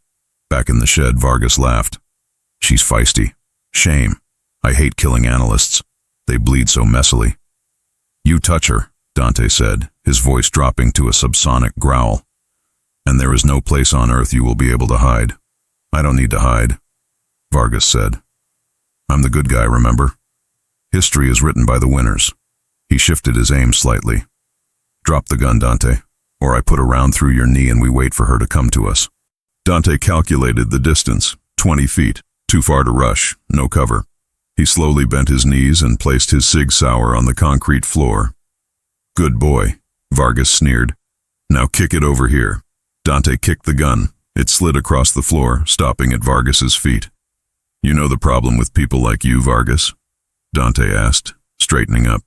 Back in the shed, Vargas laughed. She's feisty. Shame. I hate killing analysts. They bleed so messily. You touch her, Dante said, his voice dropping to a subsonic growl. And there is no place on Earth you will be able to hide. I don't need to hide, Vargas said. I'm the good guy, remember? History is written by the winners. He shifted his aim slightly. Drop the gun, Dante, or I put a round through your knee and we wait for her to come to us. Dante calculated the distance, 20 feet, too far to rush, no cover. He slowly bent his knees and placed his Sig Sauer on the concrete floor. Good boy, Vargas sneered. Now kick it over here. Dante kicked the gun. It slid across the floor, stopping at Vargas's feet. You know the problem with people like you, Vargas? Dante asked, straightening up.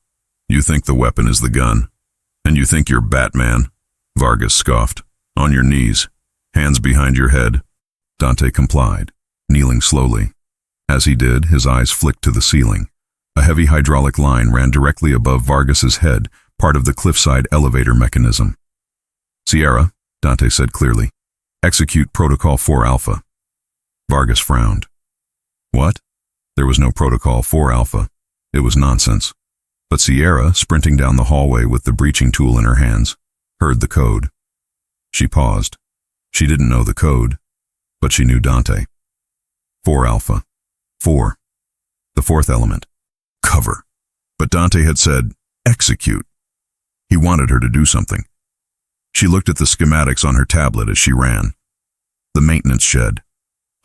You think the weapon is the gun. And you think you're Batman? Vargas scoffed. On your knees. Hands behind your head. Dante complied, kneeling slowly. As he did, his eyes flicked to the ceiling. A heavy hydraulic line ran directly above Vargas's head, part of the cliffside elevator mechanism. Sierra, Dante said clearly. Execute Protocol 4 Alpha. Vargas frowned. What? There was no Protocol 4 Alpha. It was nonsense. But Sierra, sprinting down the hallway with the breaching tool in her hands, heard the code. She paused. She didn't know the code, but she knew Dante. 4 Alpha. 4. The 4th element. Cover. But Dante had said, execute. He wanted her to do something. She looked at the schematics on her tablet as she ran. The maintenance shed,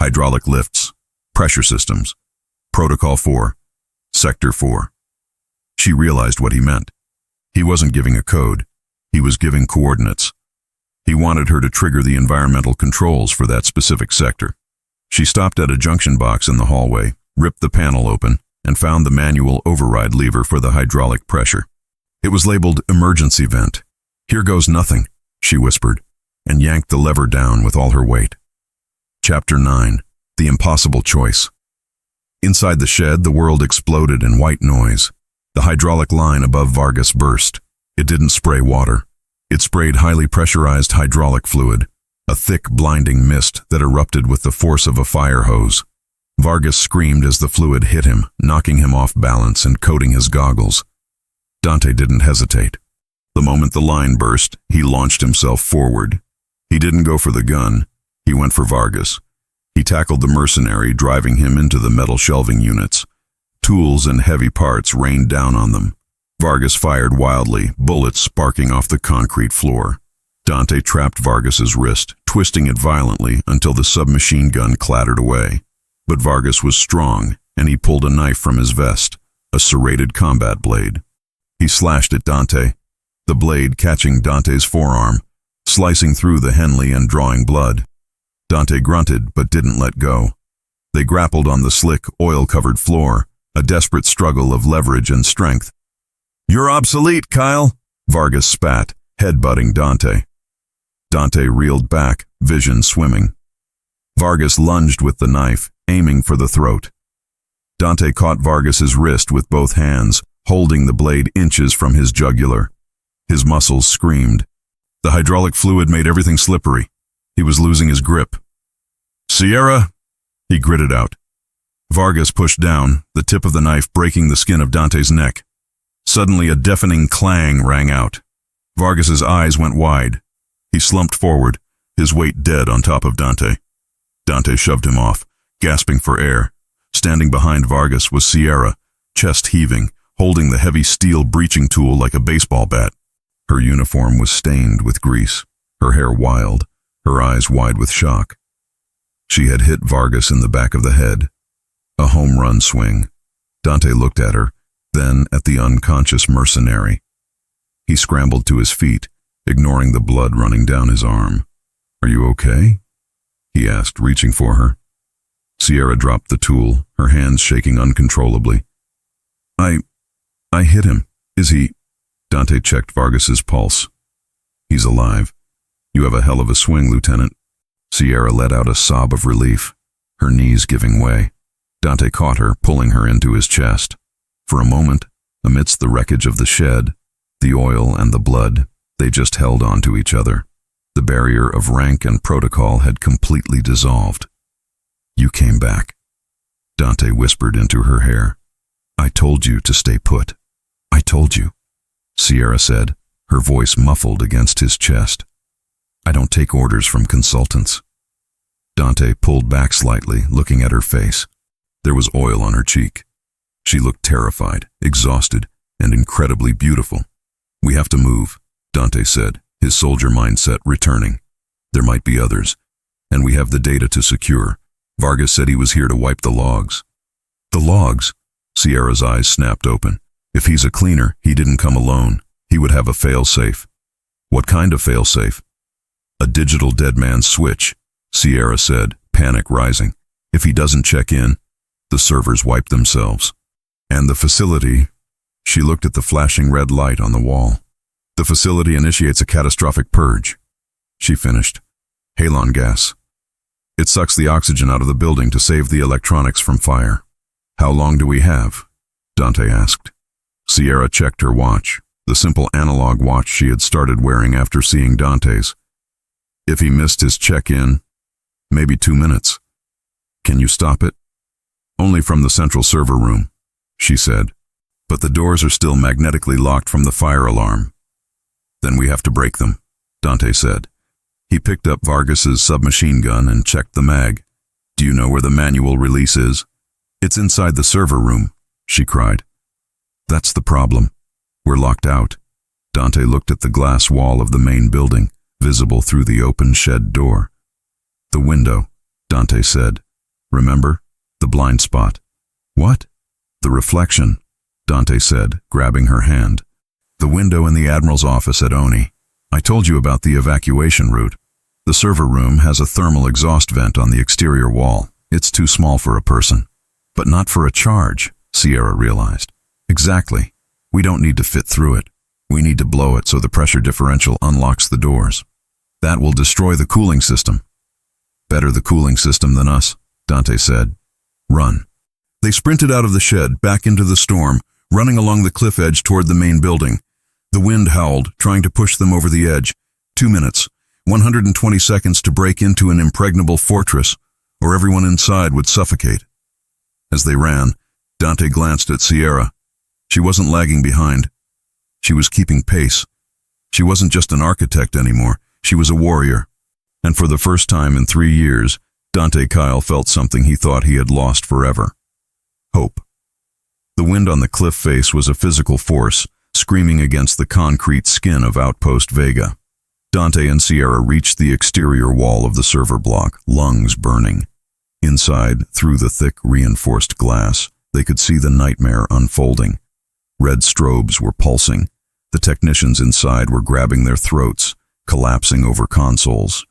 hydraulic lifts, pressure systems, Protocol 4, Sector 4. She realized what he meant. He wasn't giving a code. He was giving coordinates. He wanted her to trigger the environmental controls for that specific sector. She stopped at a junction box in the hallway, ripped the panel open, and found the manual override lever for the hydraulic pressure. It was labeled emergency vent. Here goes nothing, she whispered, and yanked the lever down with all her weight. Chapter 9. The Impossible Choice. Inside the shed, the world exploded in white noise. The hydraulic line above Vargas burst. It didn't spray water. It sprayed highly pressurized hydraulic fluid, a thick, blinding mist that erupted with the force of a fire hose. Vargas screamed as the fluid hit him, knocking him off balance and coating his goggles. Dante didn't hesitate. The moment the line burst, he launched himself forward. He didn't go for the gun. He went for Vargas. He tackled the mercenary, driving him into the metal shelving units. Tools and heavy parts rained down on them. Vargas fired wildly, bullets sparking off the concrete floor. Dante trapped Vargas's wrist, twisting it violently until the submachine gun clattered away. But Vargas was strong, and he pulled a knife from his vest, a serrated combat blade. He slashed at Dante, the blade catching Dante's forearm, slicing through the Henley and drawing blood. Dante grunted but didn't let go. They grappled on the slick, oil-covered floor, a desperate struggle of leverage and strength. "You're obsolete, Kyle," Vargas spat, headbutting Dante. Dante reeled back, vision swimming. Vargas lunged with the knife, aiming for the throat. Dante caught Vargas's wrist with both hands, holding the blade inches from his jugular. His muscles screamed. The hydraulic fluid made everything slippery. He was losing his grip. "Sierra," he gritted out. Vargas pushed down, the tip of the knife breaking the skin of Dante's neck. Suddenly a deafening clang rang out. Vargas's eyes went wide. He slumped forward, his weight dead on top of Dante. Dante shoved him off, gasping for air. Standing behind Vargas was Sierra, chest heaving, holding the heavy steel breaching tool like a baseball bat. Her uniform was stained with grease, her hair wild, her eyes wide with shock. She had hit Vargas in the back of the head. A home run swing. Dante looked at her, then at the unconscious mercenary. He scrambled to his feet, ignoring the blood running down his arm. "Are you okay?" he asked, reaching for her. Sierra dropped the tool, her hands shaking uncontrollably. I hit him. Is he?" Dante checked Vargas's pulse. "He's alive. You have a hell of a swing, Lieutenant." Sierra let out a sob of relief, her knees giving way. Dante caught her, pulling her into his chest. For a moment, amidst the wreckage of the shed, the oil and the blood, they just held on to each other. The barrier of rank and protocol had completely dissolved. "You came back," Dante whispered into her hair. "I told you to stay put. I told you," Sierra said, her voice muffled against his chest. "I don't take orders from consultants." Dante pulled back slightly, looking at her face. There was oil on her cheek. She looked terrified, exhausted, and incredibly beautiful. "We have to move," Dante said, his soldier mindset returning. "There might be others, and we have the data to secure. Vargas said he was here to wipe the logs." "The logs?" Sierra's eyes snapped open. "If he's a cleaner, he didn't come alone. He would have a fail-safe." "What kind of fail-safe?" "A digital dead man's switch," Sierra said, panic rising. "If he doesn't check in, the servers wipe themselves." "And the facility," she looked at the flashing red light on the wall. "The facility initiates a catastrophic purge," she finished. "Halon gas. It sucks the oxygen out of the building to save the electronics from fire." "How long do we have?" Dante asked. Sierra checked her watch, the simple analog watch she had started wearing after seeing Dante's. "If he missed his check-in, maybe 2 minutes." "Can you stop it?" "Only from the central server room," she said. but the doors are still magnetically locked from the fire alarm. Then we have to break them, Dante said. He picked up Vargas's submachine gun and checked the mag. Do you know where the manual release is? It's inside the server room, she cried. That's the problem. We're locked out. Dante looked at the glass wall of the main building, visible through the open shed door. The window, Dante said. Remember? The blind spot. What? The reflection, Dante said, grabbing her hand. The window in the Admiral's office at Oni. I told you about the evacuation route. The server room has a thermal exhaust vent on the exterior wall. It's too small for a person. But not for a charge, Sierra realized. Exactly. We don't need to fit through it. We need to blow it so the pressure differential unlocks the doors. That will destroy the cooling system. Better the cooling system than us, Dante said. Run. They sprinted out of the shed, back into the storm, running along the cliff edge toward the main building. The wind howled, trying to push them over the edge. 2 minutes. 120 seconds to break into an impregnable fortress, or everyone inside would suffocate. As they ran, Dante glanced at Sierra. She wasn't lagging behind. She was keeping pace. She wasn't just an architect anymore. She was a warrior. And for the first time in 3 years, Dante Kyle felt something he thought he had lost forever. Hope. The wind on the cliff face was a physical force, screaming against the concrete skin of Outpost Vega. Dante and Sierra reached the exterior wall of the server block, lungs burning. Inside, through the thick, reinforced glass, they could see the nightmare unfolding. Red strobes were pulsing. The technicians inside were grabbing their throats, collapsing over consoles.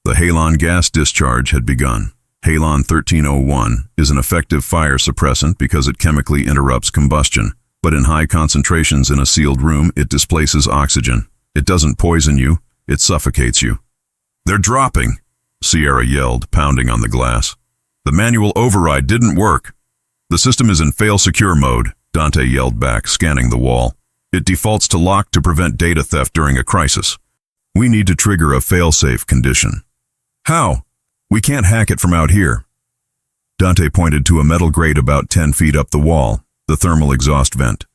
The halon gas discharge had begun. Halon 1301 is an effective fire suppressant because it chemically interrupts combustion, but in high concentrations in a sealed room, it displaces oxygen. It doesn't poison you. It suffocates you. They're dropping, Sierra yelled, pounding on the glass. The manual override didn't work. The system is in fail-secure mode, Dante yelled back, scanning the wall. It defaults to lock to prevent data theft during a crisis. We need to trigger a fail-safe condition. How? We can't hack it from out here. Dante pointed to a metal grate about 10 feet up the wall, the thermal exhaust vent.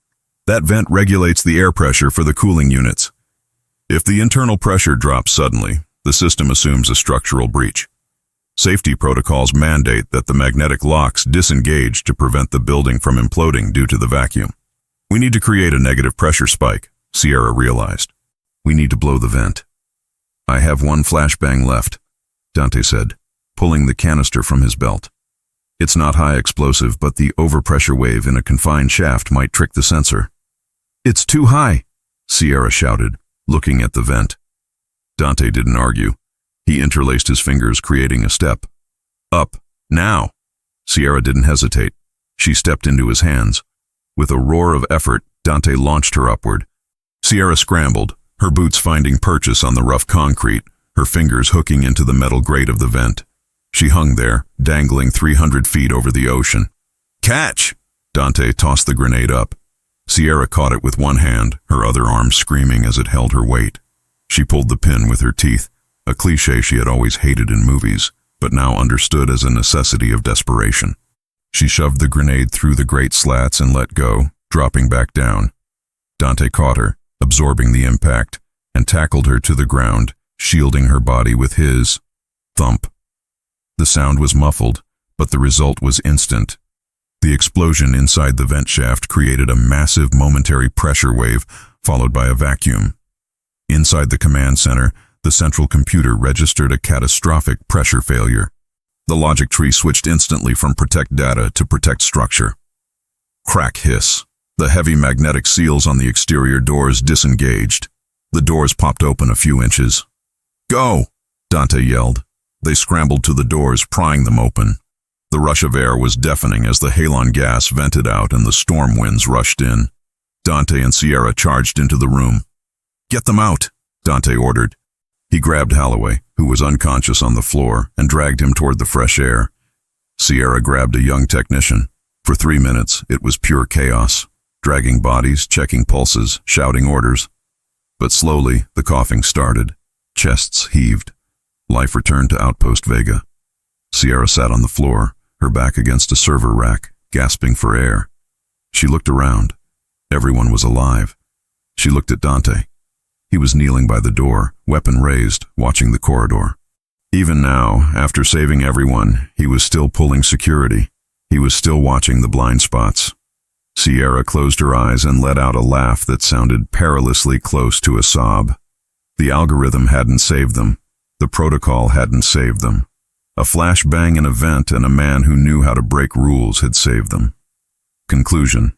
That vent regulates the air pressure for the cooling units. If the internal pressure drops suddenly, the system assumes a structural breach. Safety protocols mandate that the magnetic locks disengage to prevent the building from imploding due to the vacuum. We need to create a negative pressure spike, Sierra realized. We need to blow the vent. I have one flashbang left, Dante said, pulling the canister from his belt. It's not high explosive, but the overpressure wave in a confined shaft might trick the sensor. It's too high, Sierra shouted, looking at the vent. Dante didn't argue. He interlaced his fingers, creating a step. Up, now! Sierra didn't hesitate. She stepped into his hands. With a roar of effort, Dante launched her upward. Sierra scrambled, her boots finding purchase on the rough concrete, her fingers hooking into the metal grate of the vent. She hung there, dangling 300 feet over the ocean. Catch! Dante tossed the grenade up. Sierra caught it with one hand, her other arm screaming as it held her weight. She pulled the pin with her teeth, a cliché she had always hated in movies, but now understood as a necessity of desperation. She shoved the grenade through the grate slats and let go, dropping back down. Dante caught her, absorbing the impact, and tackled her to the ground, shielding her body with his. Thump. The sound was muffled, but the result was instant. The explosion inside the vent shaft created a massive momentary pressure wave, followed by a vacuum. Inside the command center, the central computer registered a catastrophic pressure failure. The logic tree switched instantly from protect data to protect structure. Crack hiss. The heavy magnetic seals on the exterior doors disengaged. The doors popped open a few inches. Go! Dante yelled. They scrambled to the doors, prying them open. The rush of air was deafening as the halon gas vented out and the storm winds rushed in. Dante and Sierra charged into the room. Get them out, Dante ordered. He grabbed Holloway, who was unconscious on the floor, and dragged him toward the fresh air. Sierra grabbed a young technician. For 3 minutes, it was pure chaos, dragging bodies, checking pulses, shouting orders. But slowly, the coughing started. Chests heaved. Life returned to Outpost Vega. Sierra sat on the floor, her back against a server rack, gasping for air. She looked around. Everyone was alive. She looked at Dante. He was kneeling by the door, weapon raised, watching the corridor. Even now, after saving everyone, he was still pulling security. He was still watching the blind spots. Sierra closed her eyes and let out a laugh that sounded perilously close to a sob. The algorithm hadn't saved them. The protocol hadn't saved them. A flashbang in a vent and a man who knew how to break rules had saved them. Conclusion: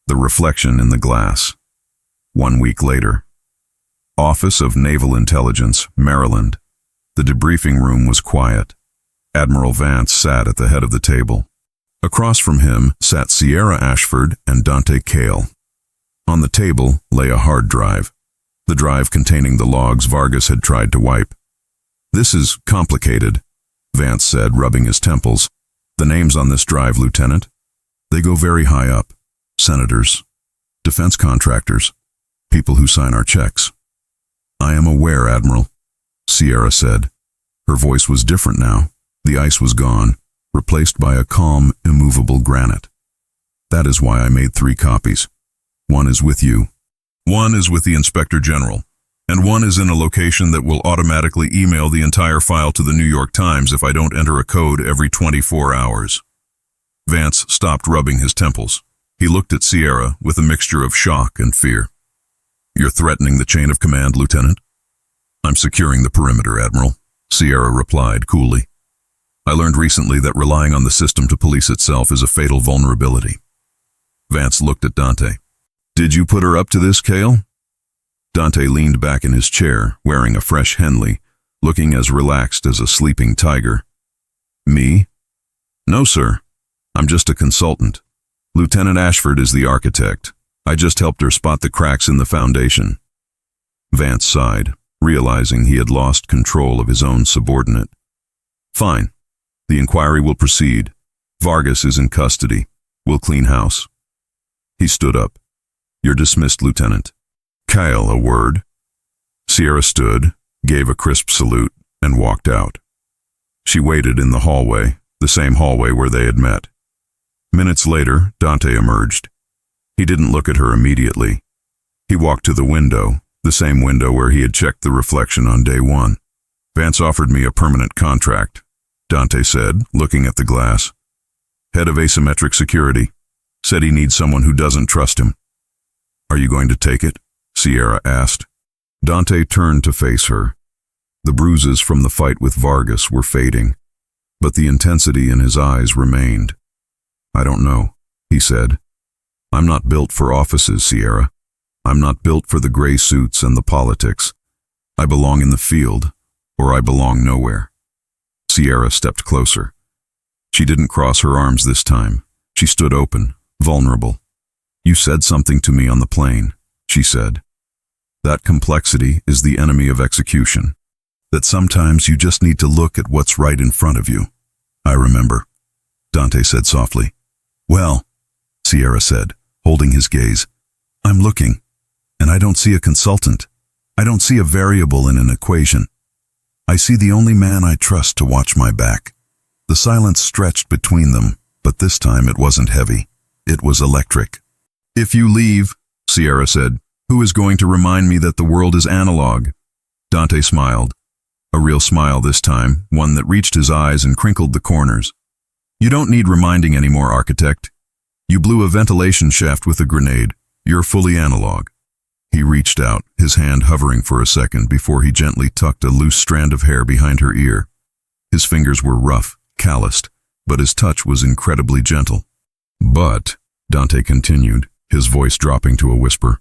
the reflection in the glass. 1 week later. Office of Naval Intelligence, Maryland. The debriefing room was quiet. Admiral Vance sat at the head of the table. Across from him sat Sierra Ashford and Dante Cale. On the table lay a hard drive, the drive containing the logs Vargas had tried to wipe. "This is complicated," Vance said, rubbing his temples. "The names on this drive, Lieutenant, they go very high up. Senators, defense contractors, people who sign our checks." "I am aware, Admiral," Sierra said. Her voice was different now. The ice was gone, replaced by a calm, immovable granite. "That is why I made 3 copies. One is with you. One is with the Inspector General. And one is in a location that will automatically email the entire file to the New York Times if I don't enter a code every 24 hours. Vance stopped rubbing his temples. He looked at Sierra with a mixture of shock and fear. "You're threatening the chain of command, Lieutenant?" "I'm securing the perimeter, Admiral," Sierra replied coolly. "I learned recently that relying on the system to police itself is a fatal vulnerability." Vance looked at Dante. "Did you put her up to this, Cale?" Dante leaned back in his chair, wearing a fresh Henley, looking as relaxed as a sleeping tiger. "Me? No, sir. I'm just a consultant. Lieutenant Ashford is the architect. I just helped her spot the cracks in the foundation." Vance sighed, realizing he had lost control of his own subordinate. "Fine. The inquiry will proceed. Vargas is in custody. We'll clean house." He stood up. "You're dismissed, Lieutenant." "Cale, a word." Sierra stood, gave a crisp salute, and walked out. She waited in the hallway, the same hallway where they had met. Minutes later, Dante emerged. He didn't look at her immediately. He walked to the window, the same window where he had checked the reflection on day 1. "Vance offered me a permanent contract," Dante said, looking at the glass. "Head of asymmetric security. Said he needs someone who doesn't trust him." "Are you going to take it?" Sierra asked. Dante turned to face her. The bruises from the fight with Vargas were fading, but the intensity in his eyes remained. "I don't know," he said. "I'm not built for offices, Sierra. I'm not built for the gray suits and the politics. I belong in the field, or I belong nowhere." Sierra stepped closer. She didn't cross her arms this time. She stood open, vulnerable. "You said something to me on the plane," she said. "That complexity is the enemy of execution. That sometimes you just need to look at what's right in front of you." "I remember," Dante said softly. "Well," Sierra said, holding his gaze, "I'm looking, and I don't see a consultant. I don't see a variable in an equation. I see the only man I trust to watch my back." The silence stretched between them, but this time it wasn't heavy. It was electric. "If you leave," Sierra said, "who is going to remind me that the world is analog?" Dante smiled. A real smile this time, one that reached his eyes and crinkled the corners. "You don't need reminding anymore, architect. You blew a ventilation shaft with a grenade. You're fully analog." He reached out, his hand hovering for a second before he gently tucked a loose strand of hair behind her ear. His fingers were rough, calloused, but his touch was incredibly gentle. "But," Dante continued, his voice dropping to a whisper,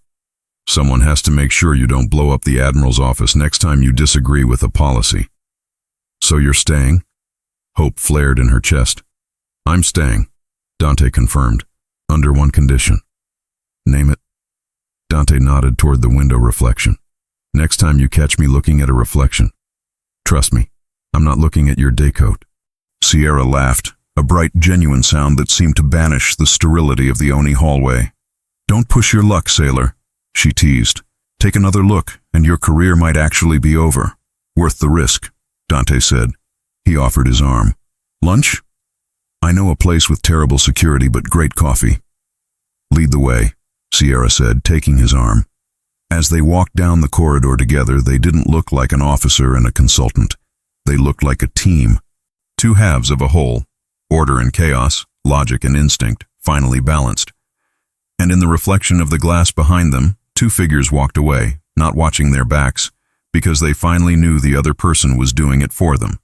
"someone has to make sure you don't blow up the Admiral's office next time you disagree with a policy." "So you're staying?" Hope flared in her chest. "I'm staying," Dante confirmed, "under one condition." "Name it." Dante nodded toward the window reflection. "Next time you catch me looking at a reflection, trust me, I'm not looking at your day coat." Sierra laughed, a bright, genuine sound that seemed to banish the sterility of the Oni hallway. "Don't push your luck, sailor," she teased. "Take another look, and your career might actually be over." "Worth the risk," Dante said. He offered his arm. "Lunch?" "I know a place with terrible security but great coffee." "Lead the way." Sierra said, taking his arm. As they walked down the corridor together, they didn't look like an officer and a consultant. They looked like a team. Two halves of a whole, order and chaos, logic and instinct, finally balanced. And in the reflection of the glass behind them, two figures walked away, not watching their backs, because they finally knew the other person was doing it for them.